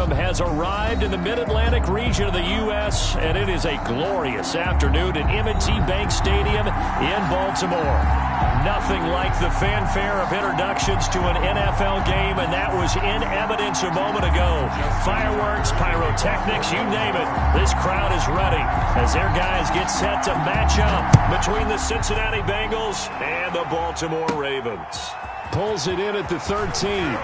Stadium has arrived in the Mid-Atlantic region of the U.S., and it is a glorious afternoon at M&T Bank Stadium in Baltimore. Nothing like the fanfare of introductions to an NFL game, and that was in evidence a moment ago. Fireworks, pyrotechnics, you name it. This crowd is ready as their guys get set to match up between the Cincinnati Bengals and the Baltimore Ravens. Pulls it in at the 13.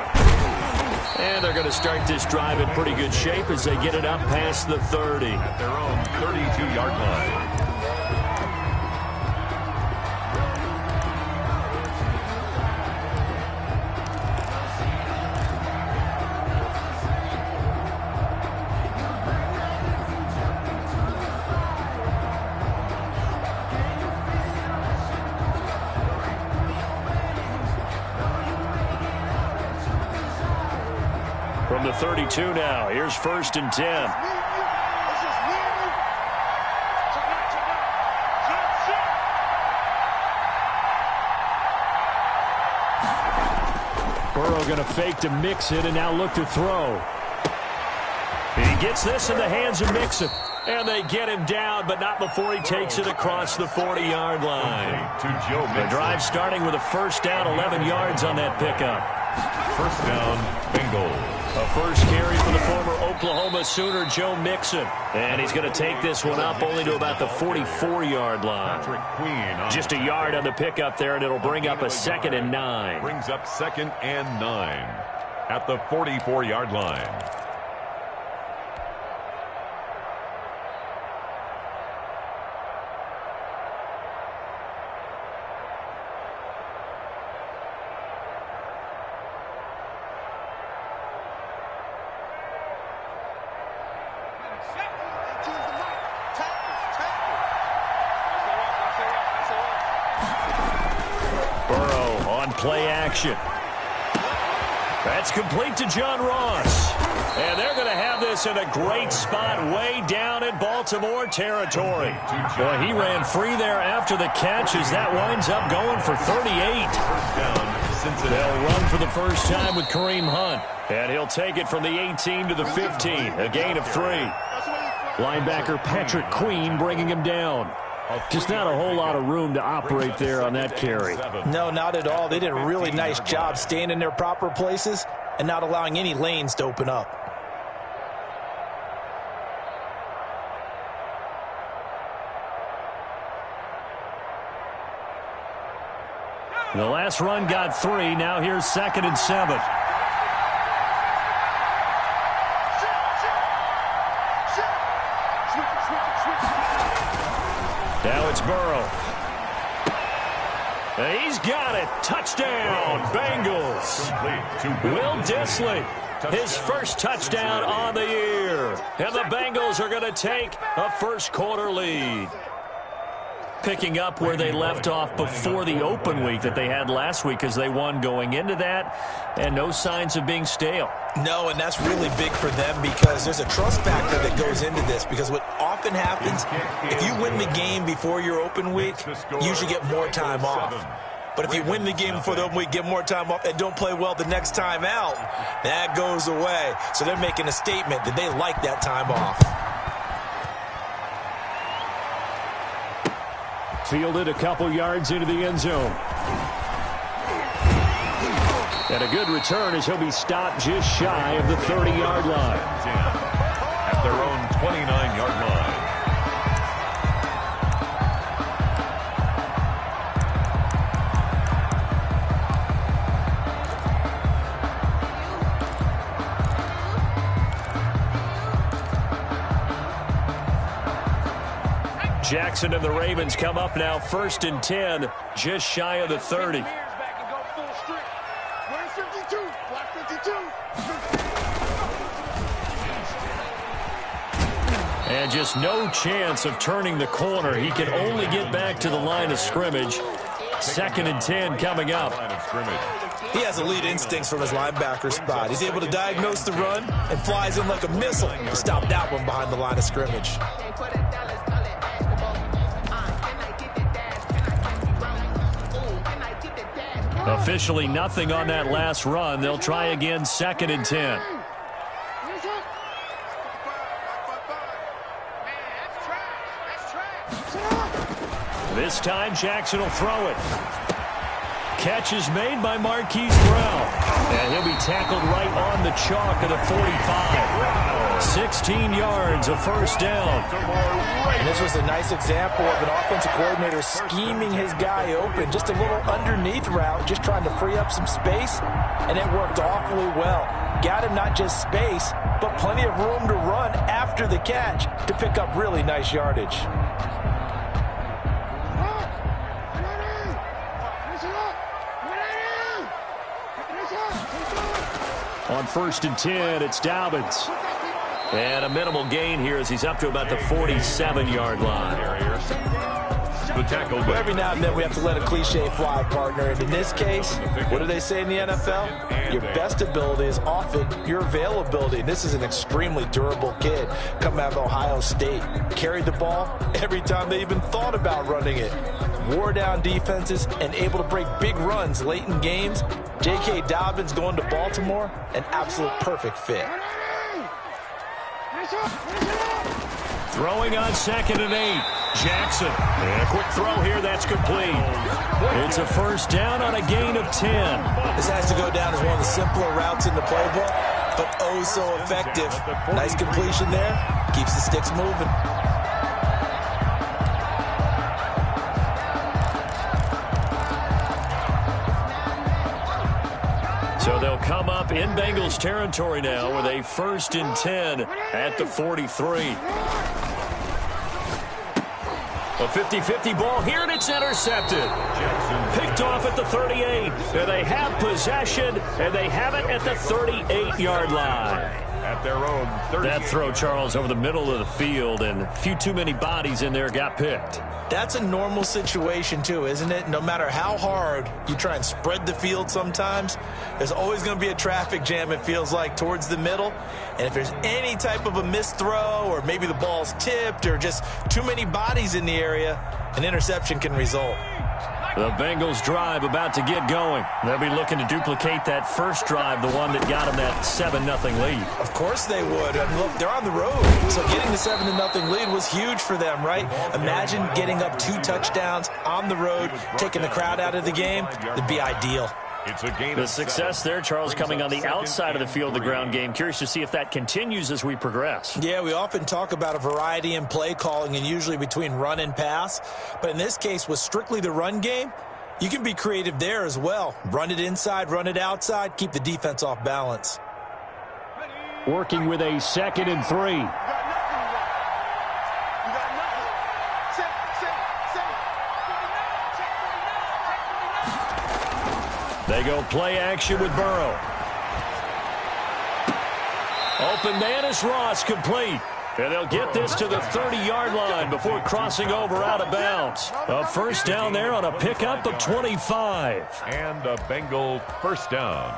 And they're going to start this drive in pretty good shape as they get it up past the 30. At their own 32-yard line. From the 32 now, here's 1st and 10. Burrow going to fake to Mixon and now look to throw. He gets this in the hands of Mixon. And they get him down, but not before he takes it across the 40-yard line. The drive starting with a first down, 11 yards on that pickup. First down, Bengals. A first carry for the former Oklahoma Sooner, Joe Mixon. And he's going to take this one up only to about the 44-yard line. Just a yard on the pickup there, and it'll bring up a 2nd and 9. Brings up 2nd and 9 at the 44-yard line. Play action. That's complete to John Ross. And they're going to have this in a great spot way down in Baltimore territory. Boy, he ran free there after the catch as that winds up going for 38. They'll run for the first time with Kareem Hunt. And he'll take it from the 18 to the 15. A gain of 3. Linebacker Patrick Queen bringing him down. Just not a whole lot of room to operate there on that carry. No, not at all. They did a really nice job staying in their proper places and not allowing any lanes to open up. The last run got 3. Now here's 2nd and 7. Now it's Burrow. He's got it. Touchdown, Bengals. Will Dissly, his first touchdown on the year. And the Bengals are going to take a first-quarter lead. Picking up where they left off before the open week that they had last week as they won going into that, and no signs of being stale. No, and that's really big for them because there's a trust factor that goes into this, because what often happens, if you win the game before your open week, you usually get more time off. But if you win the game before the open week, get more time off, and don't play well the next time out, that goes away. So they're making a statement that they like that time off. Fielded a couple yards into the end zone. And a good return as he'll be stopped just shy of the 30-yard line. At their own 29-yard line. Jackson and the Ravens come up now 1st and 10, just shy of the 30. And just no chance of turning the corner. He can only get back to the line of scrimmage. 2nd and 10 coming up. He has elite instincts from his linebacker spot. He's able to diagnose the run and flies in like a missile to stop that one behind the line of scrimmage. Officially nothing on that last run. They'll try again 2nd and 10. This time, Jackson will throw it. Catch is made by Marquise Brown. And he'll be tackled right on the chalk of the 45. 16 yards, a first down. And this was a nice example of an offensive coordinator scheming his guy open. Just a little underneath route, just trying to free up some space, and it worked awfully well. Got him not just space, but plenty of room to run after the catch to pick up really nice yardage. On 1st and 10, it's Dobbins. And a minimal gain here as he's up to about the 47-yard line. The tackle. Every now and then we have to let a cliche fly, partner. And in this case, what do they say in the NFL? Your best ability is often your availability. And this is an extremely durable kid coming out of Ohio State. Carried the ball every time they even thought about running it. Wore down defenses and able to break big runs late in games. J.K. Dobbins going to Baltimore, an absolute perfect fit. Throwing on 2nd and 8. Jackson. And a quick throw here, that's complete. It's a first down on a gain of 10. This has to go down as one of the simpler routes in the playbook, but oh so effective. Nice completion there. Keeps the sticks moving. So they'll come up in Bengals territory now with a 1st and 10 at the 43. A 50-50 ball here, and it's intercepted. Picked off at the 38. And they have possession, and they have it at the 38-yard line. At their own 38. That throw, Charles, over the middle of the field, and a few too many bodies in there got picked. That's a normal situation, too, isn't it? No matter how hard you try and spread the field sometimes, there's always going to be a traffic jam, it feels like, towards the middle. And if there's any type of a missed throw or maybe the ball's tipped or just too many bodies in the area, an interception can result. The Bengals drive about to get going. They'll be looking to duplicate that first drive, the one that got them that 7-0 lead. Of course they would. And look, they're on the road. So getting the 7-0 lead was huge for them, right? Imagine getting up 2 touchdowns on the road, taking the crowd out of the game. It'd be ideal. It's a gain The of success 7. there, Charles, coming on the outside of the field, the ground game. Curious to see if that continues as we progress. Yeah, we often talk about a variety in play calling and usually between run and pass. But in this case, with strictly the run game, you can be creative there as well. Run it inside, run it outside, keep the defense off balance. Working with a 2nd and 3. They go play action with Burrow. Open man is Ross, complete. And they'll get this to the 30-yard line before crossing over out of bounds. A first down there on a pickup of 25. And a Bengal first down.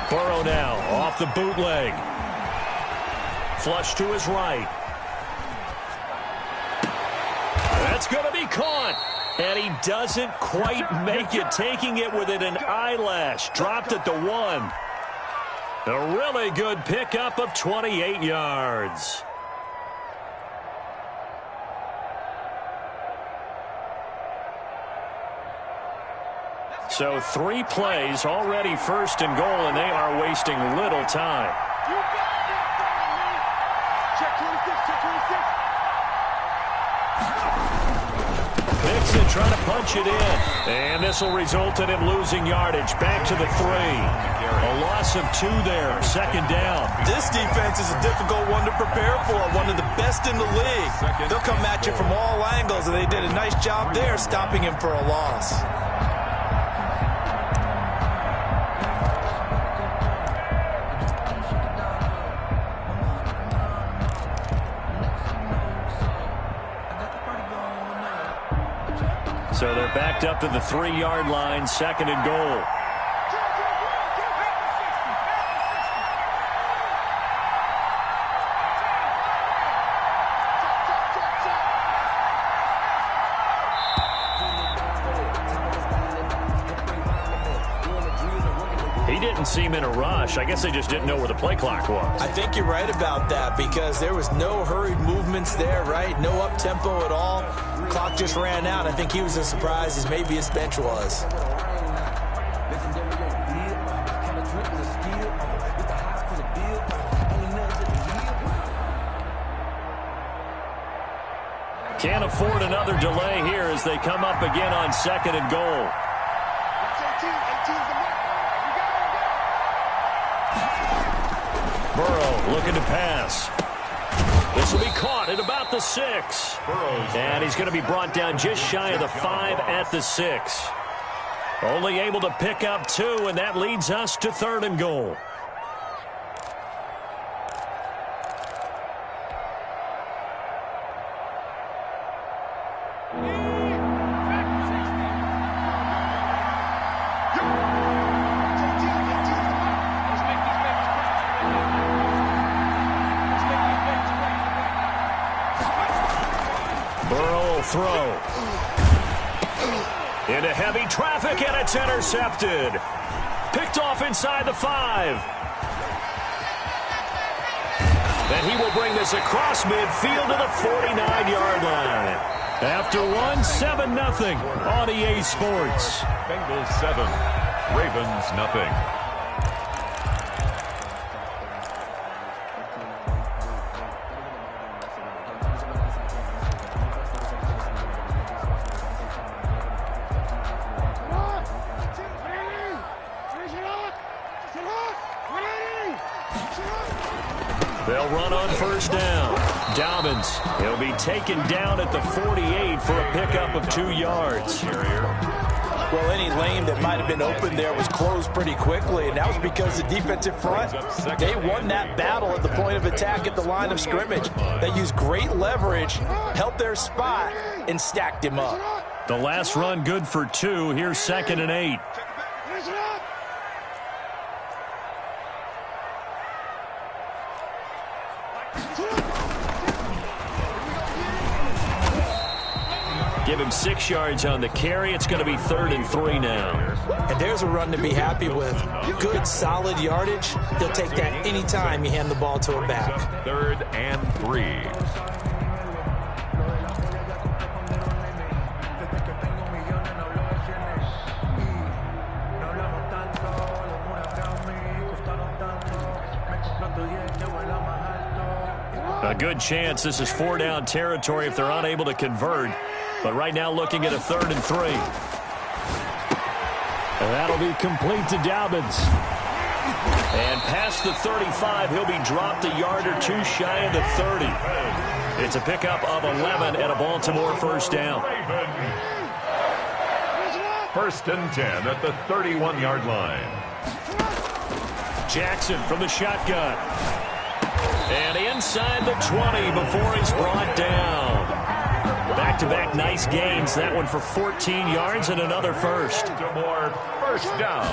Burrow now off the bootleg. Flush to his right. That's going to be caught. And he doesn't quite make it, taking it within an eyelash. Dropped at the 1. A really good pickup of 28 yards. So 3 plays, already 1st and goal, and they are wasting little time. Mixon trying to punch it in. And this will result in him losing yardage. Back to the 3. A loss of 2 there. 2nd down. This defense is a difficult one to prepare for. One of the best in the league. They'll come at you from all angles, and they did a nice job there stopping him for a loss. So they're backed up to the 3-yard line, second and goal. He didn't seem in a rush. I guess they just didn't know where the play clock was. I think you're right about that because there was no hurried movements there, right? No up-tempo at all. Clock just ran out. I think he was as surprised as maybe his bench was. Can't afford another delay here as they come up again on second and goal. Burrow looking to pass. This will be caught at about the 6. And he's going to be brought down just shy of the 5 at the 6. Only able to pick up 2, and that leads us to third and goal. Throw into heavy traffic, and it's intercepted. Picked off inside the 5. And he will bring this across midfield to the 49-yard line. After one, 7-0 on EA Sports. Bengals 7, Ravens nothing. They'll run on first down. Dobbins, he'll be taken down at the 48 for a pickup of 2 yards. Well, any lane that might have been open there was closed pretty quickly, and that was because the defensive front, they won that battle at the point of attack at the line of scrimmage. They used great leverage, held their spot, and stacked him up. The last run good for 2. Here's second and 8. Give him 6 yards on the carry. It's going to be 3rd and 3 now. And there's a run to be happy with. Good, solid yardage. He'll take that any time you hand the ball to a back. 3rd and 3. A good chance this is 4-down territory if they're unable to convert. But right now looking at a 3rd and 3. And that'll be complete to Dobbins. And past the 35, he'll be dropped a yard or 2 shy of the 30. It's a pickup of 11 and a Baltimore first down. 1st and 10 at the 31-yard line. Jackson from the shotgun. And inside the 20 before he's brought down. Back-to-back nice gains. That one for 14 yards and another first. Baltimore first down.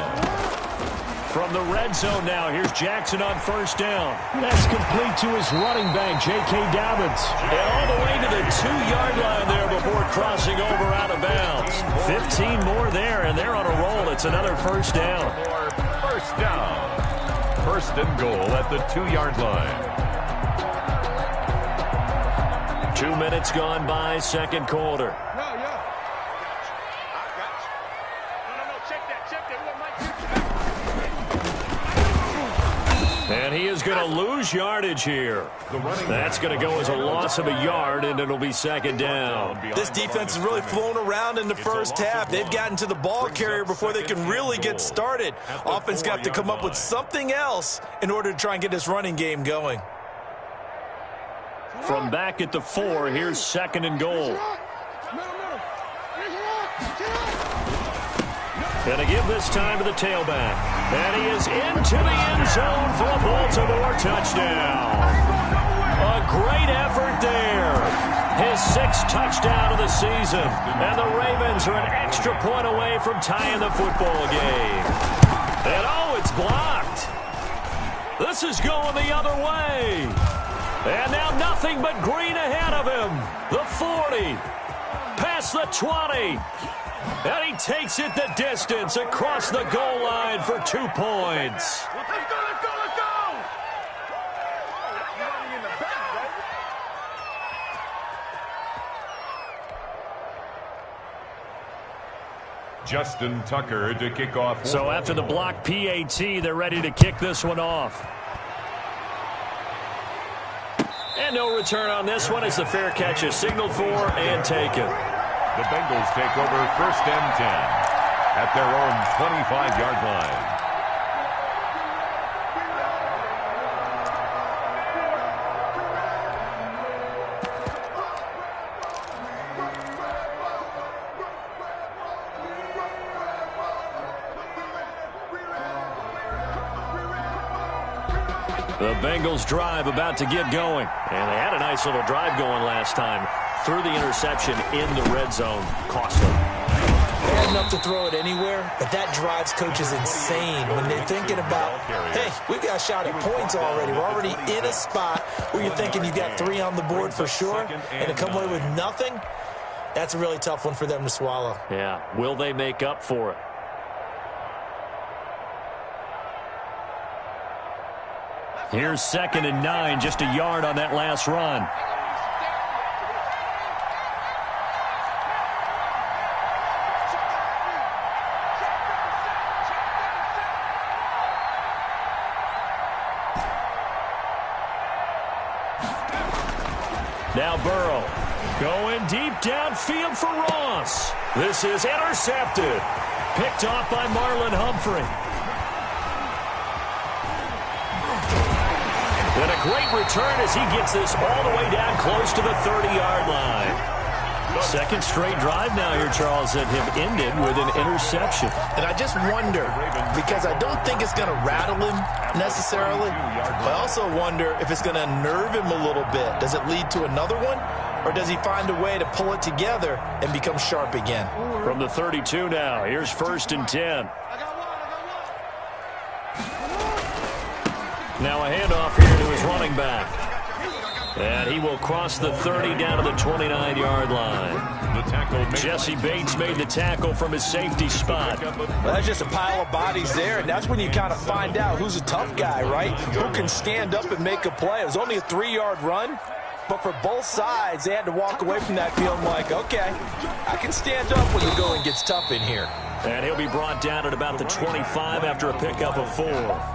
From the red zone now, here's Jackson on first down. That's complete to his running back, J.K. Dobbins. And all the way to the 2-yard line there before crossing over out of bounds. 15 more there, and they're on a roll. It's another first down. First down. 1st and goal at the 2-yard line. 2 minutes gone by, second quarter. And he is going to lose yardage here. That's going to go as a loss of a yard, and it'll be second down. This defense has really flown around in the first half. They've gotten to the ball carrier before they can really get started. Offense got to come up with something else in order to try and get this running game going. From back at the 4, here's second and goal. And a give this time to the tailback. And he is into the end zone for a Baltimore touchdown. A great effort there. His 6th touchdown of the season. And the Ravens are an extra point away from tying the football game. And oh, it's blocked. This is going the other way. And now nothing but green ahead of him. The 40. Past the 20. And he takes it the distance across the goal line for 2 points. Let's go, let's go, let's go! Justin Tucker to kick off. So after the block PAT, they're ready to kick this one off. And no return on this one as the fair catch is signaled for and taken. The Bengals take over 1st and 10 at their own 25-yard line. The Bengals drive about to get going. And they had a nice little drive going last time. Threw the interception in the red zone. Costly. They had enough to throw it anywhere, but that drives coaches insane when they're thinking about, hey, we've got a shot at points already. We're already in a spot where you're thinking you got 3 on the board for sure, and to come away with nothing, that's a really tough one for them to swallow. Yeah. Will they make up for it? Here's 2nd and 9, just a yard on that last run. Now Burrow going deep downfield for Ross. This is intercepted. Picked off by Marlon Humphrey. And a great return as he gets this all the way down close to the 30-yard line. 2nd straight drive now here, Charles, that have ended with an interception. And I just wonder, because I don't think it's going to rattle him necessarily, but I also wonder if it's going to unnerve him a little bit. Does it lead to another one, or does he find a way to pull it together and become sharp again? From the 32 now, here's 1st and 10. Now a handoff here to his running back. And he will cross the 30 down to the 29-yard line. The tackle Jesse Bates made the tackle from his safety spot. Well, that's just a pile of bodies there, and that's when you kind of find out who's a tough guy, right? Who can stand up and make a play. It was only a 3-yard run, but for both sides, they had to walk away from that field like, okay, I can stand up when the going gets tough in here. And he'll be brought down at about the 25 after a pickup of 4.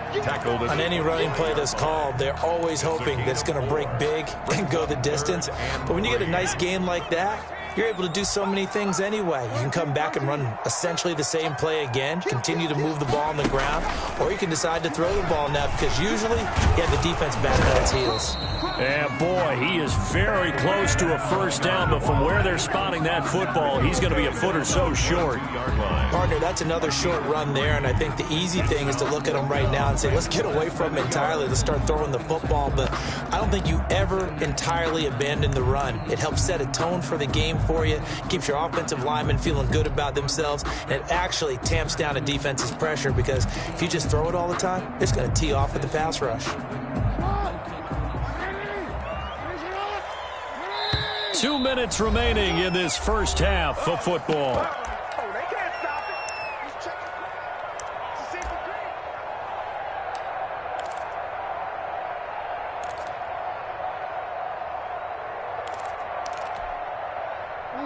On any running play that's called, they're always hoping that it's going to break big and go the distance. But when you get a nice game like that, you're able to do so many things anyway. You can come back and run essentially the same play again, continue to move the ball on the ground, or you can decide to throw the ball now because usually you have the defense back on its heels. And boy, he is very close to a 1st down, but from where they're spotting that football, he's going to be a foot or so short. Partner, that's another short run there, and I think the easy thing is to look at him right now and say, let's get away from him entirely. Let's start throwing the football, but I don't think you ever entirely abandon the run. It helps set a tone for the game for you, keeps your offensive linemen feeling good about themselves, and it actually tamps down a defense's pressure because if you just throw it all the time, it's going to tee off with the pass rush. 2 minutes remaining in this 1st half of football.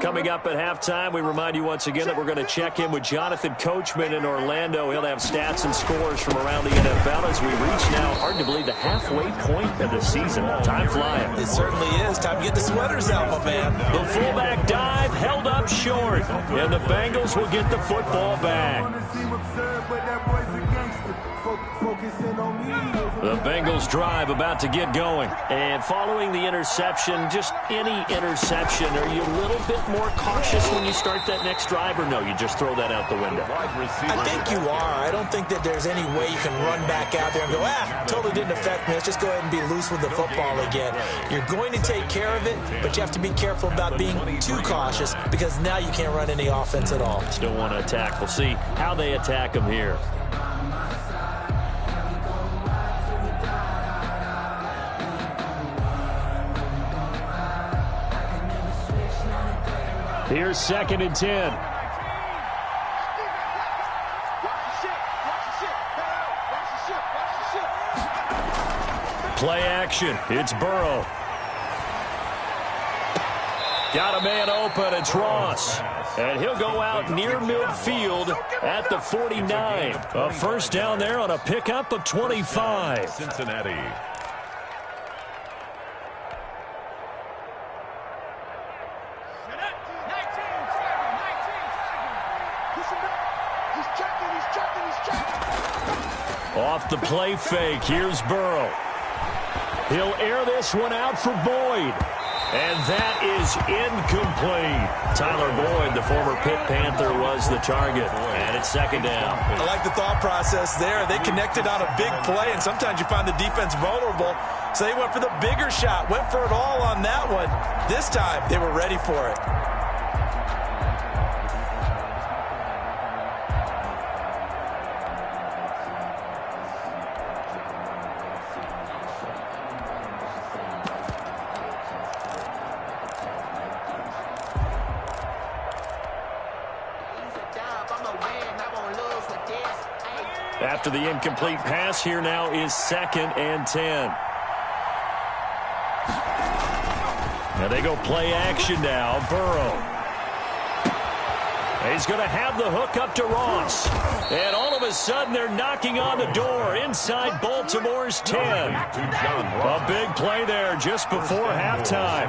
Coming up at halftime, we remind you once again that we're going to check in with Jonathan Coachman in Orlando. He'll have stats and scores from around the NFL as we reach now, hard to believe, the halfway point of the season. Time flying. It certainly is. Time to get the sweaters out, my man. The fullback dive held up short, and the Bengals will get the football back. The Bengals drive about to get going. And following the interception, just any interception, are you a little bit more cautious when you start that next drive, or no, you just throw that out the window? I think you are. I don't think that there's any way you can run back out there and go, totally didn't affect me. Let's just go ahead and be loose with the football again. You're going to take care of it, but you have to be careful about being too cautious because now you can't run any offense at all. Still want to attack. We'll see how they attack them here. Here's 2nd and 10. Play action. It's Burrow. Got a man open. It's Ross. And he'll go out near midfield at the 49. A first down there on a pickup of 25. Cincinnati. Off the play fake, here's Burrow. He'll air this one out for Boyd. And that is incomplete. Tyler Boyd, the former Pitt Panther, was the target. And it's 2nd down. I like the thought process there. They connected on a big play, and sometimes you find the defense vulnerable. So they went for the bigger shot, went for it all on that one. This time, they were ready for it. After the incomplete pass, here now is 2nd and 10. Now they go play action now. Burrow. He's going to have the hook up to Ross. And all of a sudden, they're knocking on the door inside Baltimore's 10. A big play there just before halftime.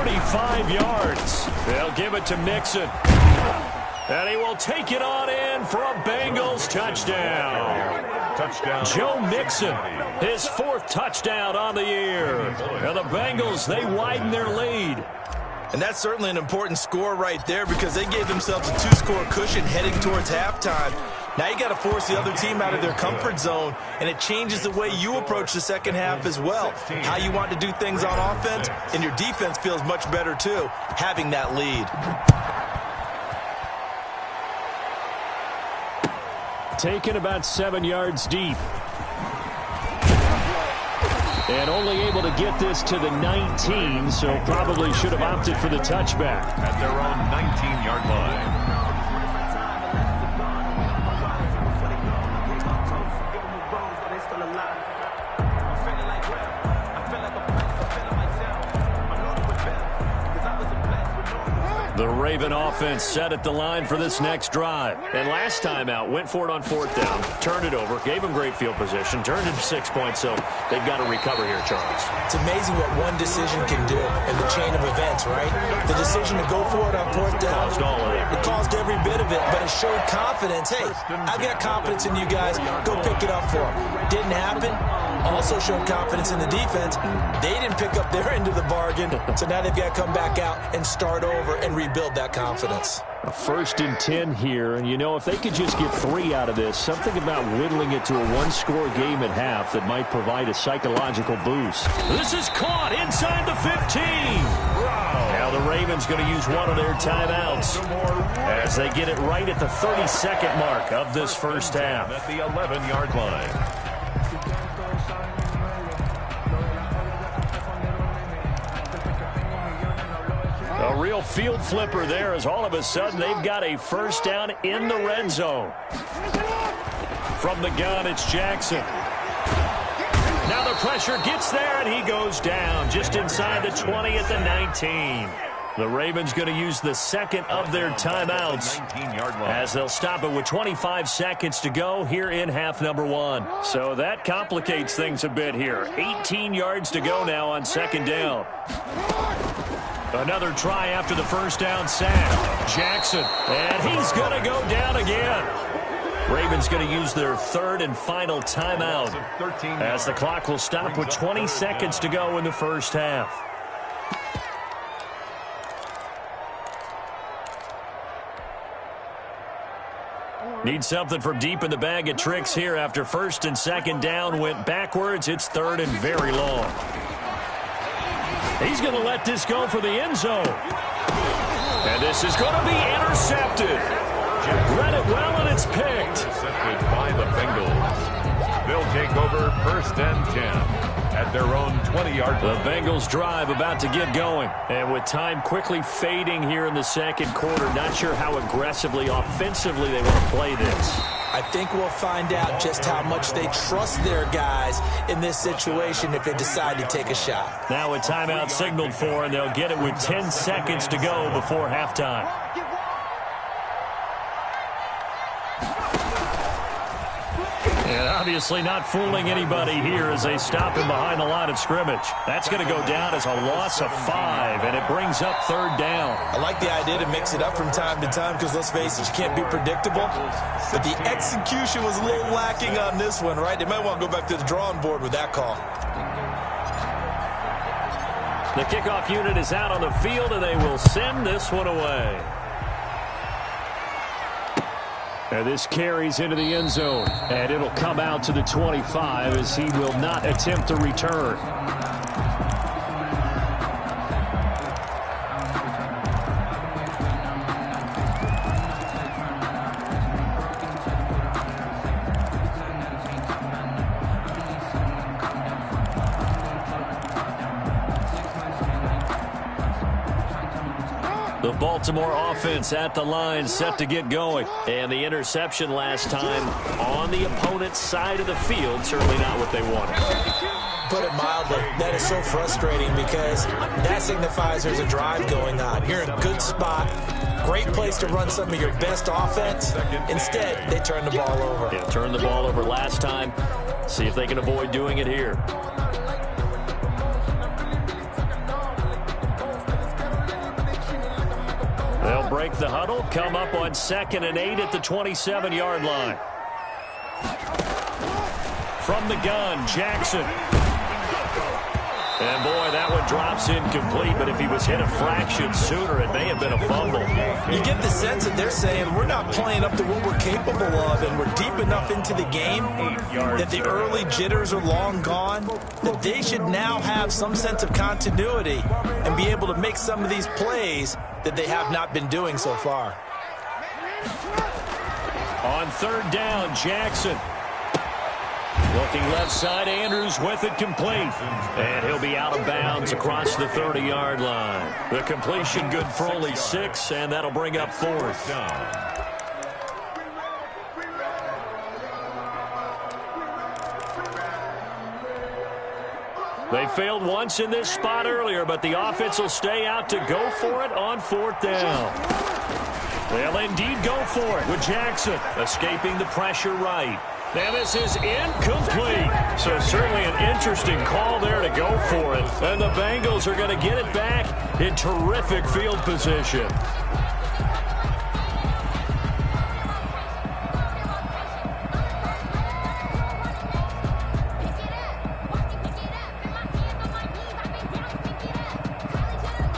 45 yards. They'll give it to Mixon. And he will take it on in for a Bengals touchdown. Joe Mixon, his 4th touchdown on the year. And the Bengals, they widen their lead. And that's certainly an important score right there because they gave themselves a 2-score cushion heading towards halftime. Now you got to force the other team out of their comfort zone, and it changes the way you approach the second half as well. How you want to do things on offense, and your defense feels much better too, having that lead. Taken about 7 yards deep. And only able to get this to the 19, so probably should have opted for the touchback. At their own 19-yard line. The Raven offense set at the line for this next drive. And last time out, went for it on 4th down, turned it over, gave them great field position, turned it to 6 points, so they've got to recover here, Charles. It's amazing what one decision can do in the chain of events, right? The decision to go for it on 4th down. Caused all of it. It caused every bit of it, but it showed confidence. Hey, I've got confidence in you guys. Go pick it up for them. Didn't happen. Also showed confidence in the defense. They didn't pick up their end of the bargain, so now they've got to come back out and start over and rebuild that confidence. A 1st and 10 here, and you know, if they could just get 3 out of this, something about whittling it to a 1-score game at half that might provide a psychological boost. This is caught inside the 15. Now the Ravens going to use one of their timeouts as they get it right at the 32nd mark of this first half. At the 11-yard line. A real field flipper there as all of a sudden they've got a first down in the red zone. From the gun, it's Jackson. Now the pressure gets there, and he goes down just inside the 20 at the 19. The Ravens going to use the 2nd of their timeouts as they'll stop it with 25 seconds to go here in half number 1. So that complicates things a bit here. 18 yards to go now on 2nd down. Another try after the first down sack. Jackson, and he's going to go down again. Ravens going to use their third and final timeout as the clock will stop with 20 seconds to go in the first half. Need something from deep in the bag of tricks here after first and second down went backwards. It's third and very long. He's going to let this go for the end zone. And this is going to be intercepted. Read it well, and it's picked. Intercepted by the Bengals. They'll take over first and 10 at their own 20-yard line. The Bengals drive about to get going. And with time quickly fading here in the second quarter, not sure how aggressively, offensively they want to play this. I think we'll find out just how much they trust their guys in this situation if they decide to take a shot. Now a timeout signaled for, and they'll get it with 10 seconds to go before halftime. And obviously not fooling anybody here as they stop him behind the line of scrimmage. That's going to go down as a loss of 5, and it brings up third down. I like the idea to mix it up from time to time because, let's face it, you can't be predictable. But the execution was a little lacking on this one, right? They might want to go back to the drawing board with that call. The kickoff unit is out on the field, and they will send this one away. And this carries into the end zone, and it'll come out to the 25 as he will not attempt to return. The Baltimore offense at the line, set to get going. And the interception last time on the opponent's side of the field, certainly not what they wanted. Put it mildly, that is so frustrating because that signifies there's a drive going on. You're in a good spot, great place to run some of your best offense. Instead, they turn the ball over. Yeah, turned the ball over last time. See if they can avoid doing it here. They'll break the huddle, come up on 2nd and 8 at the 27-yard line. From the gun, Jackson. And, boy, that one drops incomplete, but if he was hit a fraction sooner, it may have been a fumble. You get the sense that they're saying we're not playing up to what we're capable of, and we're deep enough into the game that the early jitters are long gone, that they should now have some sense of continuity and be able to make some of these plays that they have not been doing so far. On 3rd down, Jackson. Looking left side, Andrews with it complete. And he'll be out of bounds across the 30-yard line. The completion good for only 6, and that'll bring up 4th down. They failed once in this spot earlier, but the offense will stay out to go for it on 4th down. They'll indeed go for it with Jackson escaping the pressure right. Now this is incomplete. So certainly an interesting call there to go for it. And the Bengals are going to get it back in terrific field position.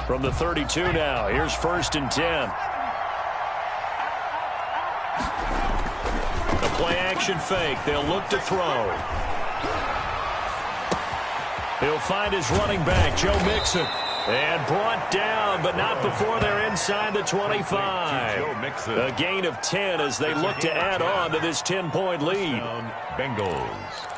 From the 32 now, here's 1st and 10. Play action fake. They'll look to throw. He'll find his running back, Joe Mixon. And brought down, but not before they're inside the 25. A gain of 10 as they look to add on to this 10-point lead. Bengals.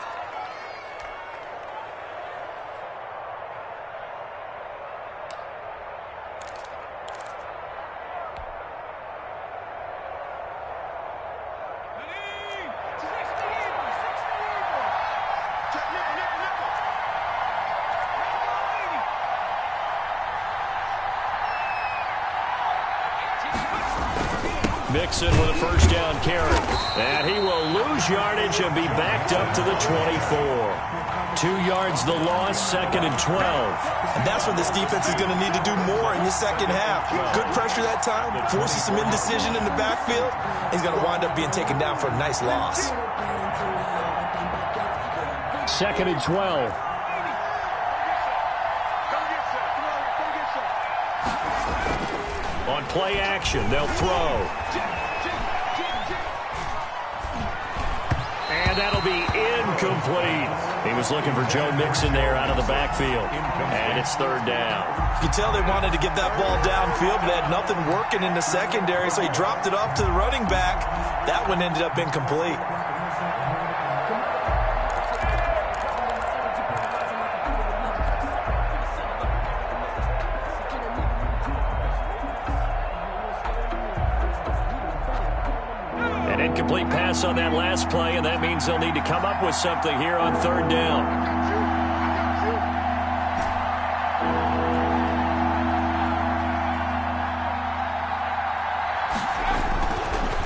Mixon with a 1st down carry. And he will lose yardage and be backed up to the 24. 2 yards the loss, 2nd and 12. And that's what this defense is going to need to do more in the second half. Good pressure that time, forces some indecision in the backfield. He's going to wind up being taken down for a nice loss. 2nd and 12. On play action, they'll throw. And that'll be incomplete. He was looking for Joe Mixon there out of the backfield. And it's 3rd down. You can tell they wanted to get that ball downfield, but they had nothing working in the secondary, so he dropped it off to the running back. That one ended up incomplete. Incomplete pass on that last play, and that means they'll need to come up with something here on 3rd down.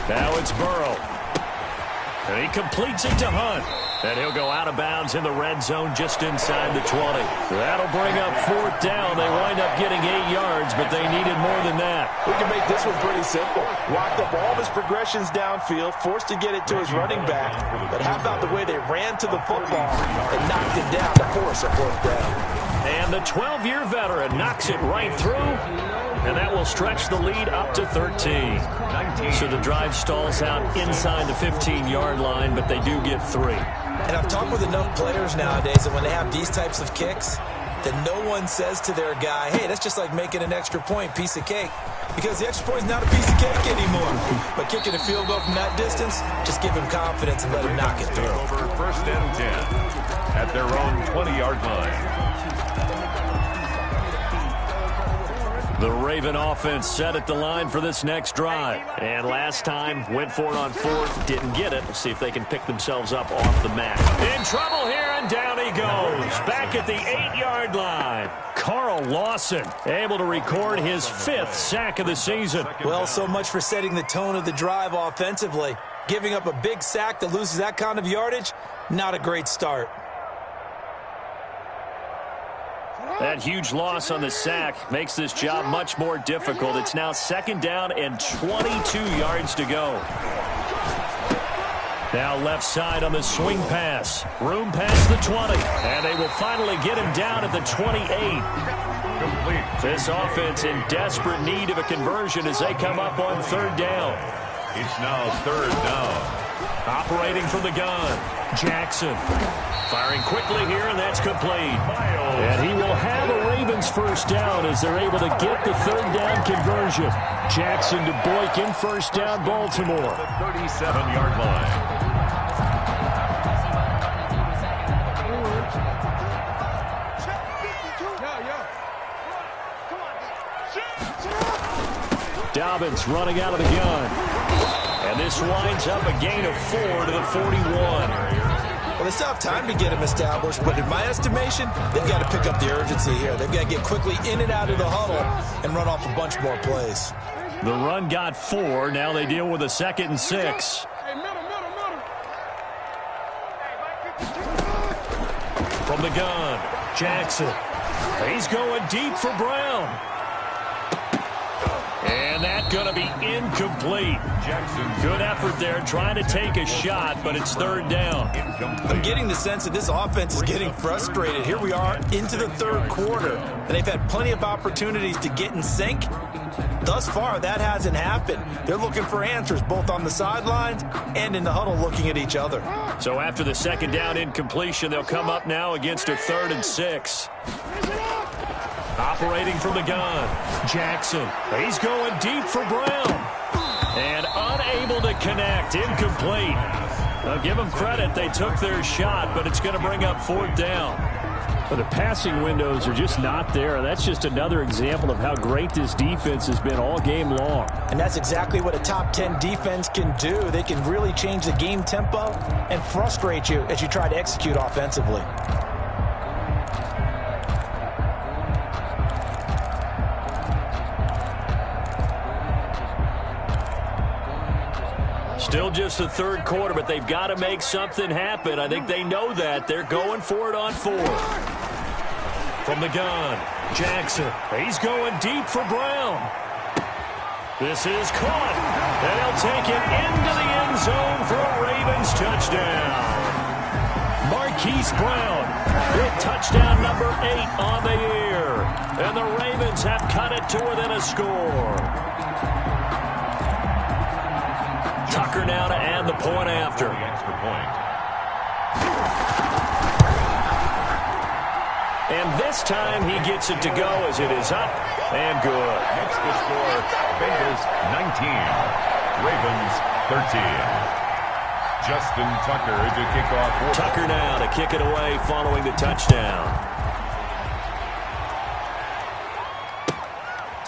Now it's Burrow. And he completes it to Hunt. And he'll go out of bounds in the red zone just inside the 20. That'll bring up 4th down. They wind up getting 8 yards, but they needed more than that. We can make this one pretty simple. Locked up all of his progressions downfield, forced to get it to his running back. But how about the way they ran to the football and knocked it down to force a 4th down? And the 12-year veteran knocks it right through. And that will stretch the lead up to 13. So the drive stalls out inside the 15-yard line, but they do get 3. And I've talked with enough players nowadays that when they have these types of kicks, that no one says to their guy, hey, that's just like making an extra point, piece of cake. Because the extra point is not a piece of cake anymore. But kicking a field goal from that distance, just give him confidence and let him knock it through. Over 1st and 10 at their own 20-yard line. The Raven offense set at the line for this next drive. And last time, went for it on 4th, didn't get it. We'll see if they can pick themselves up off the mat. In trouble here, and down he goes. Back at the 8-yard line. Carl Lawson able to record his 5th sack of the season. Well, so much for setting the tone of the drive offensively. Giving up a big sack that loses that kind of yardage, not a great start. That huge loss on the sack makes this job much more difficult. It's now 2nd down and 22 yards to go. Now left side on the swing pass. Room past the 20. And they will finally get him down at the 28. Complete. This offense in desperate need of a conversion as they come up on 3rd down. It's now 3rd down. Operating from the gun. Jackson. Firing quickly here, and that's complete. And he will have a Ravens 1st down as they're able to get the 3rd down conversion. Jackson to Boykin, 1st down, Baltimore. The 37-yard line. Dobbins running out of the gun. And this winds up a gain of 4 to the 41. Well, they still have time to get him established, but in my estimation, they've got to pick up the urgency here. They've got to get quickly in and out of the huddle and run off a bunch more plays. The run got 4. Now they deal with a 2nd and 6. From the gun, Jackson. He's going deep for Brown. And that's going to be incomplete. Jackson. Good effort there trying to take a shot, but it's 3rd down. I'm getting the sense that this offense is getting frustrated. Here we are into the 3rd quarter, and they've had plenty of opportunities to get in sync. Thus far, that hasn't happened. They're looking for answers both on the sidelines and in the huddle looking at each other. So after the 2nd down incompletion, they'll come up now against a 3rd and 6. Operating from the gun, Jackson. He's going deep for Brown. And unable to connect, incomplete. I'll give them credit, they took their shot, but it's going to bring up 4th down. But the passing windows are just not there. That's just another example of how great this defense has been all game long. And that's exactly what a top 10 defense can do. They can really change the game tempo and frustrate you as you try to execute offensively. Still just the third quarter, but they've got to make something happen. I think they know that. They're going for it on fourth. From the gun, Jackson. He's going deep for Brown. This is caught, and he'll take it into the end zone for a Ravens touchdown. Marquise Brown with touchdown number 8 on the year. And the Ravens have cut it to within a score. Tucker now to add the point after. The extra point. And this time he gets it to go as it is up and good. Makes the score Bengals 19, Ravens 13. Justin Tucker to kick off. Tucker now to kick it away following the touchdown.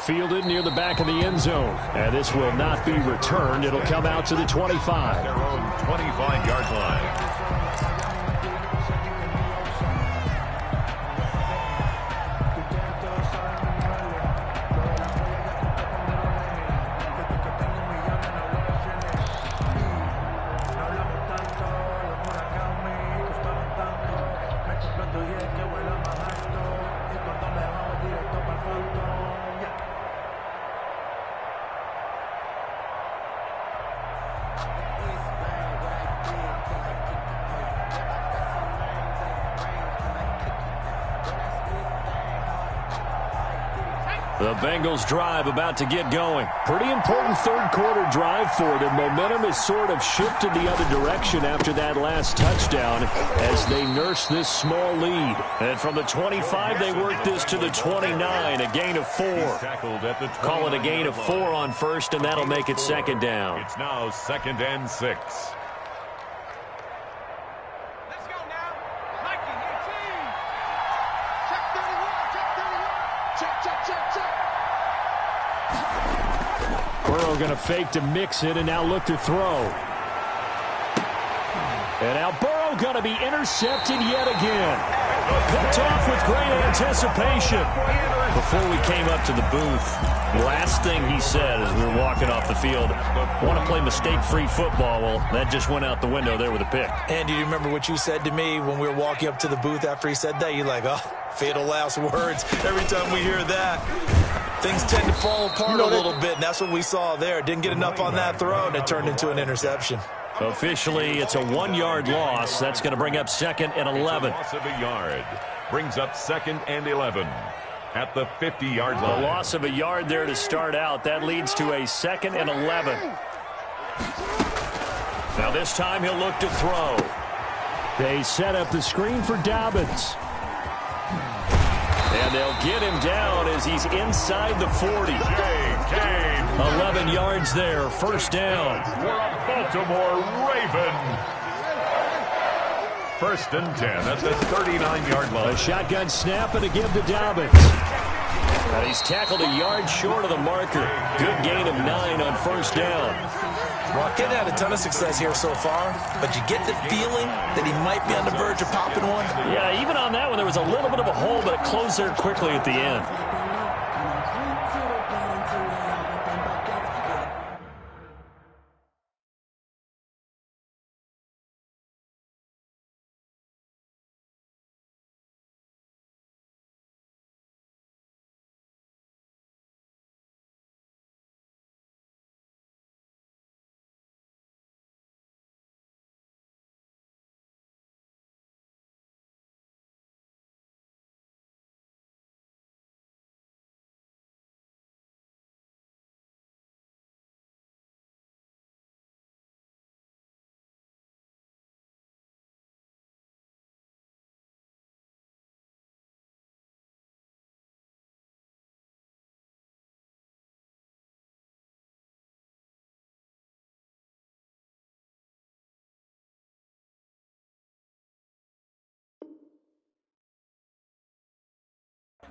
Fielded near the back of the end zone. And this will not be returned. It'll come out to the 25. Their own 25-yard line. The Bengals drive about to get going. Pretty important third quarter drive for them. Momentum has sort of shifted the other direction after that last touchdown as they nurse this small lead. And from the 25, they work this to the 29, a gain of 4. Call it a gain of 4 on first, and that'll make it second down. It's now 2nd and 6. Burrow going to fake to mix it and now look to throw. And now Burrow going to be intercepted yet again. Picked off with great anticipation. Before we came up to the booth, the last thing he said as we were walking off the field, I want to play mistake-free football. Well, that just went out the window there with a pick. And do you remember what you said to me when we were walking up to the booth after he said that? You're like, oh, fatal last words. Every time we hear that, things tend to fall apart a little bit, and that's what we saw there. Didn't get enough on that throw, and it turned into an interception. Officially, it's a 1-yard loss. That's going to bring up 2nd and 11. Loss of a yard brings up 2nd and 11 at the 50-yard line. A loss of a yard there to start out. That leads to a 2nd and 11. Now this time he'll look to throw. They set up the screen for Dobbins. And they'll get him down as he's inside the 40. 11 yards there, first down. For a Baltimore Raven. 1st and 10 at the 39-yard line. A shotgun snap and a give to Dobbins. And he's tackled a yard short of the marker. Good gain of 9 on first down. Rocket had a ton of success here so far, but you get the feeling that he might be on the verge of popping one. Yeah, even on that one, there was a little bit of a hole, but it closed there quickly at the end.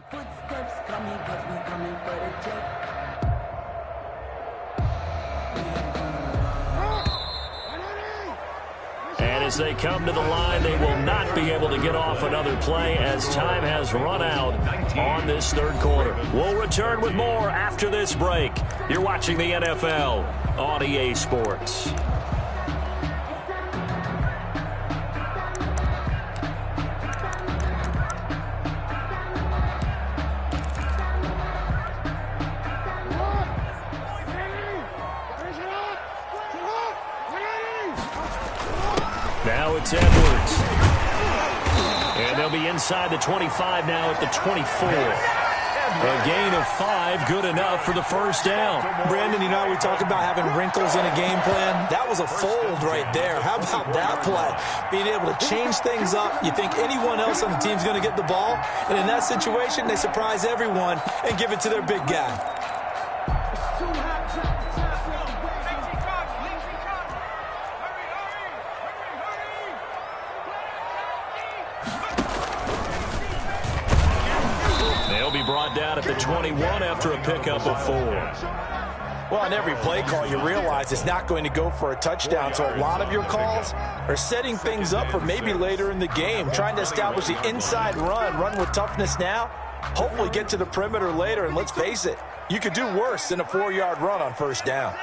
Footsteps coming, cause we coming for the check. And as they come to the line, they will not be able to get off another play as time has run out on this third quarter. We'll return with more after this break. You're watching the NFL on EA Sports. it's Edwards. And they'll be inside the 25 now at the 24. A gain of 5, good enough for the first down. Brandon, you know, we talk about having wrinkles in a game plan. That was a fold right there. How about that play? Being able to change things up. You think anyone else on the team's going to get the ball, and in that situation, they surprise everyone and give it to their big guy. Brought down at the 21 after a pickup of 4. Well, on every play call, you realize it's not going to go for a touchdown, so a lot of your calls are setting things up for maybe later in the game, trying to establish the inside run with toughness now, hopefully get to the perimeter later, and let's face it, you could do worse than a 4-yard run on first down.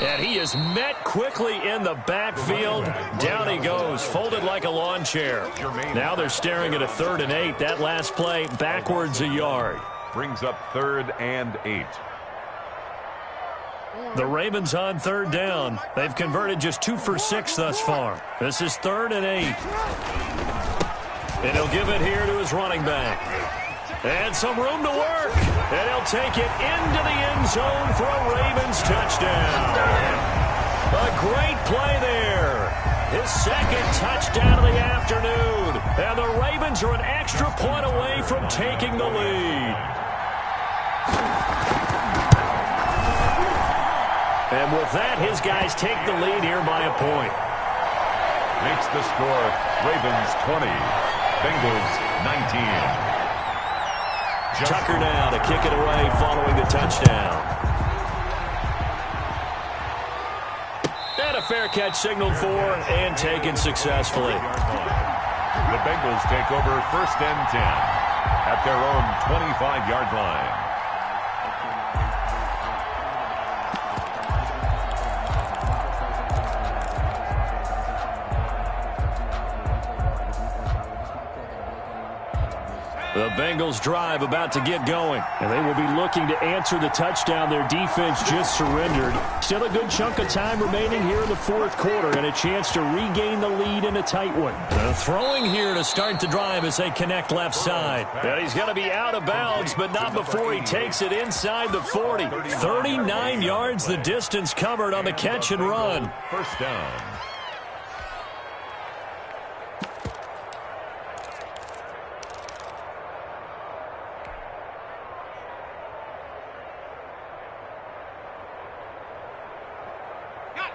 And he is met quickly in the backfield. Down he goes, folded like a lawn chair. Now they're staring at a 3rd and 8. That last play, backwards a yard. Brings up 3rd and 8. The Ravens on 3rd down. They've converted just 2 for 6 thus far. This is 3rd and 8. And he'll give it here to his running back. And some room to work. And he'll take it into the end zone for a Ravens touchdown. A great play there. His 2nd touchdown of the afternoon. And the Ravens are an extra point away from taking the lead. And with that, his guys take the lead here by a point. Makes the score Ravens 20, Bengals 19. Tucker now to kick it away following the touchdown. And a fair catch signaled for and taken successfully. The Bengals take over 1st and 10 at their own 25-yard line. The Bengals drive about to get going, and they will be looking to answer the touchdown their defense just surrendered. Still a good chunk of time remaining here in the 4th quarter and a chance to regain the lead in a tight one. Throwing here to start the drive as they connect left side. And he's going to be out of bounds, but not before he takes it inside the 40. 39 yards the distance covered on the catch and run. First down.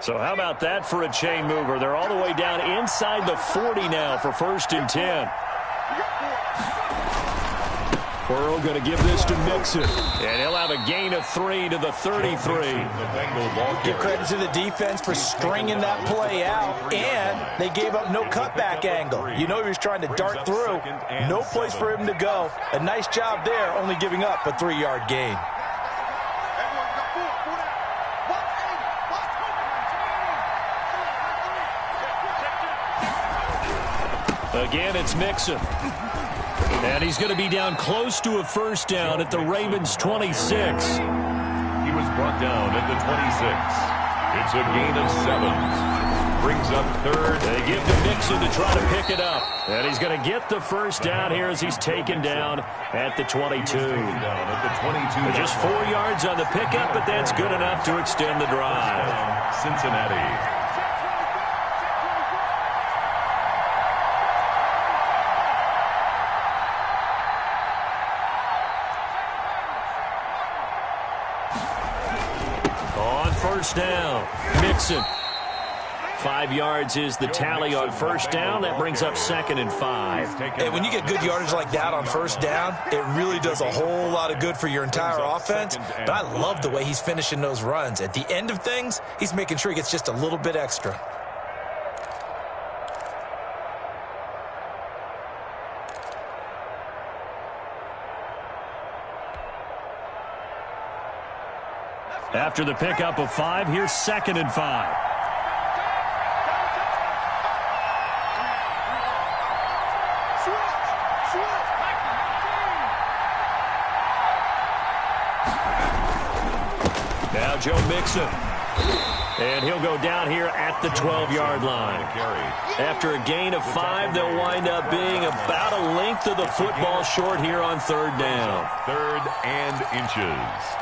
So how about that for a chain mover? They're all the way down inside the 40 now for 1st and 10. Burrow going to give this to Mixon. And he'll have a gain of 3 to the 33. Give credit to the defense for stringing that play out, and they gave up no cutback angle. You know he was trying to dart through. No place for him to go. A nice job there, only giving up a 3-yard gain. Again, it's Mixon. And he's going to be down close to a first down at the Ravens' 26. He was brought down at the 26. It's a gain of 7. Brings up 3rd. They give to Mixon to try to pick it up. And he's going to get the first down here as he's taken down at the 22. Just 4 yards on the pickup, but that's good enough to extend the drive. Cincinnati. First down, Mixon. 5 yards is the tally on first down. That brings up 2nd and 5. And when you get good yardage like that on first down, it really does a whole lot of good for your entire offense. But I love the way he's finishing those runs. At the end of things, he's making sure he gets just a little bit extra. After the pickup of 5, here's 2nd and 5. Now Joe Mixon. And he'll go down here at the 12-yard line. After a gain of 5, they'll wind up being about a length of the football short here on third down. Third and inches.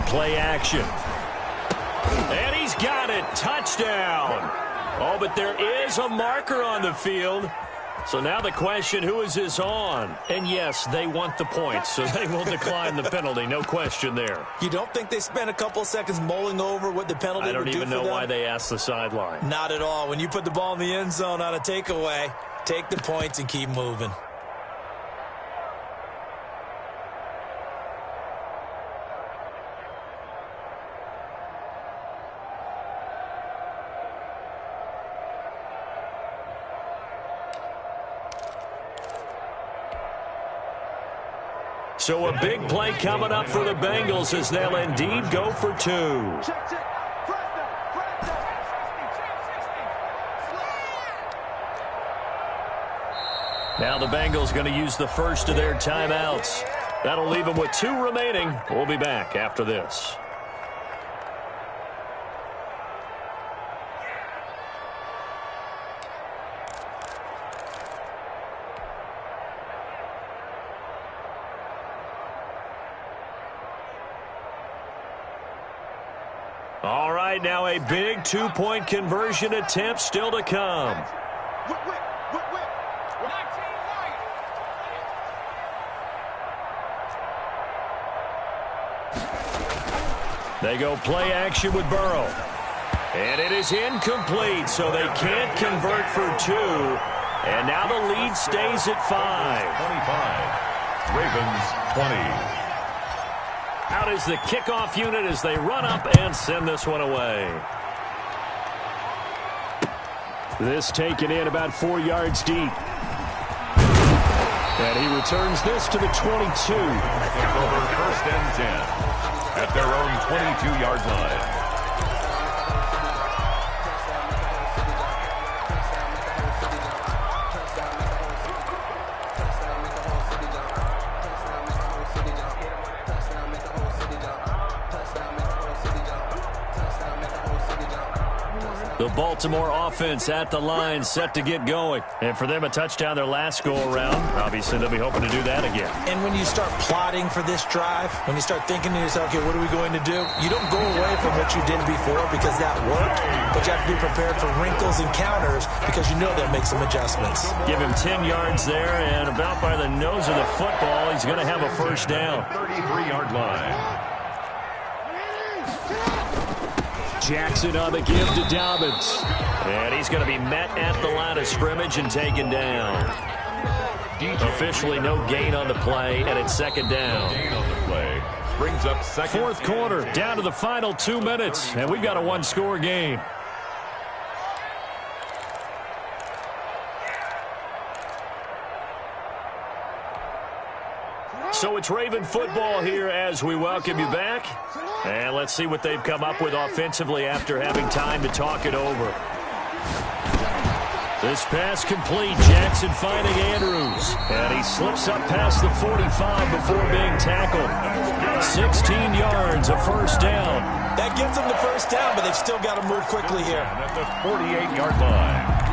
Play action. And he's got it. Touchdown. Oh, but there is a marker on the field. So now the question, who is this on? And yes, they want the points, so they will decline the penalty. No question there. You don't think they spent a couple seconds mulling over what the penalty would do for them? I don't even know why they asked the sideline. Not at all. When you put the ball in the end zone on a takeaway, take the points and keep moving. So a big play coming up for the Bengals as they'll indeed go for 2. Now the Bengals going to use the first of their timeouts. That'll leave them with 2 remaining. We'll be back after this. All right, now a big 2-point conversion attempt still to come. They go play action with Burrow. And it is incomplete, so they can't convert for 2. And now the lead stays at 5. Ravens 20. Out is the kickoff unit as they run up and send this one away. This taken in about 4 yards deep. And he returns this to the 22. Over first and 10 at their own 22-yard line. The Baltimore offense at the line, set to get going. And for them, a touchdown their last go-around. Obviously, they'll be hoping to do that again. And when you start plotting for this drive, when you start thinking to yourself, okay, what are we going to do? You don't go away from what you did before because that worked, but you have to be prepared for wrinkles and counters because you know they'll make some adjustments. Give him 10 yards there, and about by the nose of the football, he's going to have a first down. 33-yard line. Jackson on the give to Dobbins. And he's going to be met at the line of scrimmage and taken down. Officially no gain on the play, and it's second down. Gain on the play. Brings up second. Fourth quarter, down to the final 2 minutes, and we've got a 1-score game. So it's Raven football here as we welcome you back. And let's see what they've come up with offensively after having time to talk it over. This pass complete. Jackson finding Andrews. And he slips up past the 45 before being tackled. 16 yards, a first down. That gives them the first down, but they've still got to move quickly here. At the 48-yard line.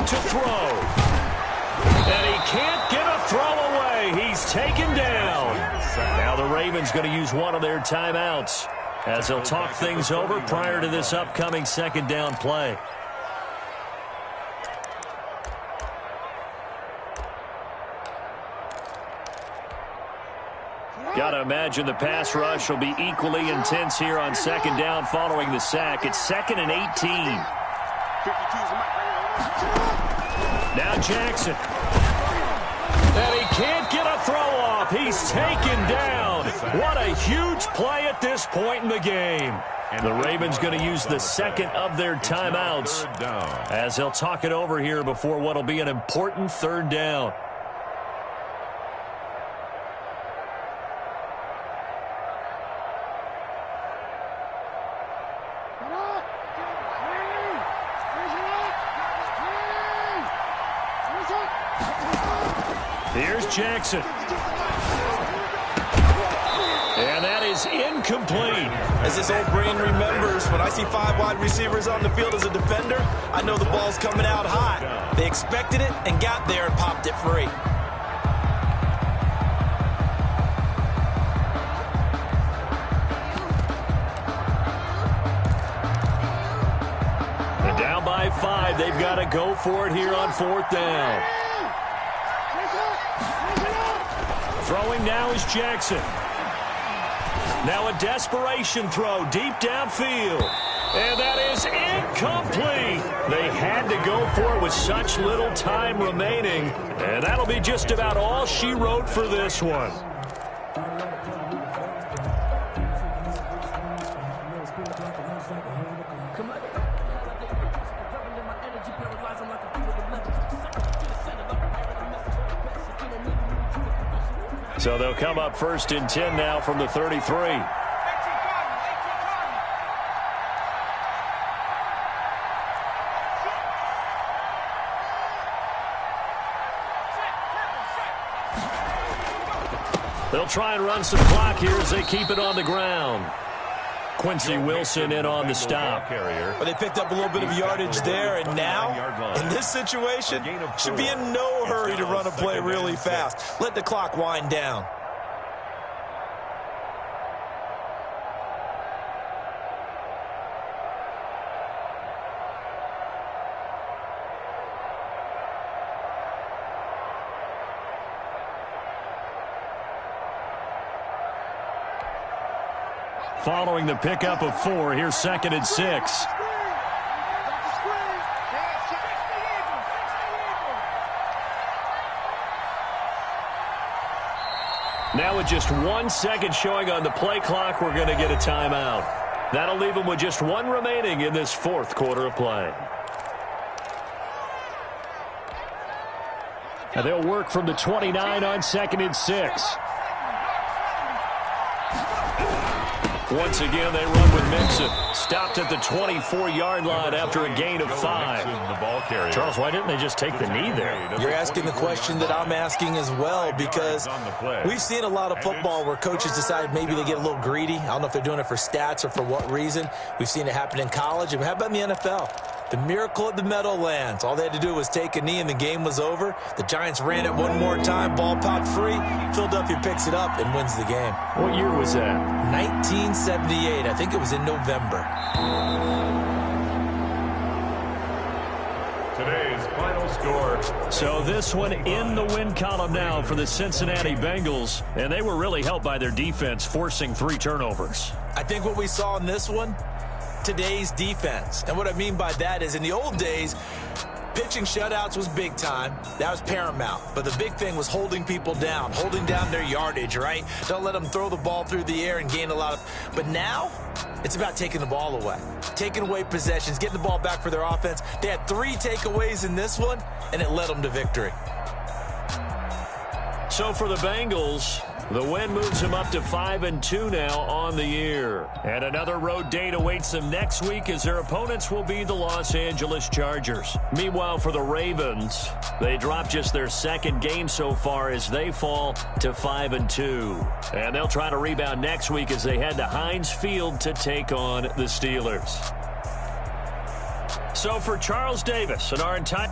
To throw. And he can't get a throw away. He's taken down. Now the Ravens going to use one of their timeouts as they'll talk things over prior to this upcoming second down play. Got to imagine the pass rush will be equally intense here on second down following the sack. It's 2nd and 18. Now Jackson. And he can't get a throw off. He's taken down. What a huge play at this point in the game. The Ravens going to use the second of their timeouts as they'll talk it over here before what will be an important third down. Here's Jackson. And that is incomplete. As this old brain remembers, when I see 5 wide receivers on the field as a defender, I know the ball's coming out high. They expected it and got there and popped it free. They're down by 5. They've got to go for it here on 4th down. Throwing now is Jackson. Now a desperation throw deep downfield. And that is incomplete. They had to go for it with such little time remaining. And that'll be just about all she wrote for this one. So they'll come up 1st and 10 now from the 33. They'll try and run some clock here as they keep it on the ground. Quincy Wilson in on the stop. Well, they picked up a little bit of yardage there, and now, in this situation, should be in no hurry to run a play really fast. Let the clock wind down. Following the pickup of 4, here's 2nd and 6. Now with just 1 second showing on the play clock, we're going to get a timeout. That'll leave them with just 1 remaining in this 4th quarter of play. Now they'll work from the 29 on 2nd and 6. Once again, they run with Mixon. Stopped at the 24-yard line after a gain of 5. Charles, why didn't they just take the knee there? You're asking the question that I'm asking as well, because we've seen a lot of football where coaches decide maybe they get a little greedy. I don't know if they're doing it for stats or for what reason. We've seen it happen in college. And how about in the NFL? The miracle at the Meadowlands. All they had to do was take a knee and the game was over. The Giants ran it one more time. Ball popped free. Philadelphia picks it up and wins the game. What year was that? 1978. I think it was in November. Today's final score. So this one in the win column now for the Cincinnati Bengals. And they were really helped by their defense, forcing 3 turnovers. I think what we saw in this one, today's defense. And what I mean by that is in the old days, pitching shutouts was big time. That was paramount. But the big thing was holding people down, holding down their yardage, right? Don't let them throw the ball through the air and gain a lot of... But now, it's about taking the ball away. Taking away possessions, getting the ball back for their offense. They had 3 takeaways in this one, and it led them to victory. So for the Bengals, the win moves them up to 5-2 now on the year. And another road date awaits them next week as their opponents will be the Los Angeles Chargers. Meanwhile, for the Ravens, they drop just their 2nd game so far as they fall to 5-2. And they'll try to rebound next week as they head to Heinz Field to take on the Steelers. So for Charles Davis and our entire...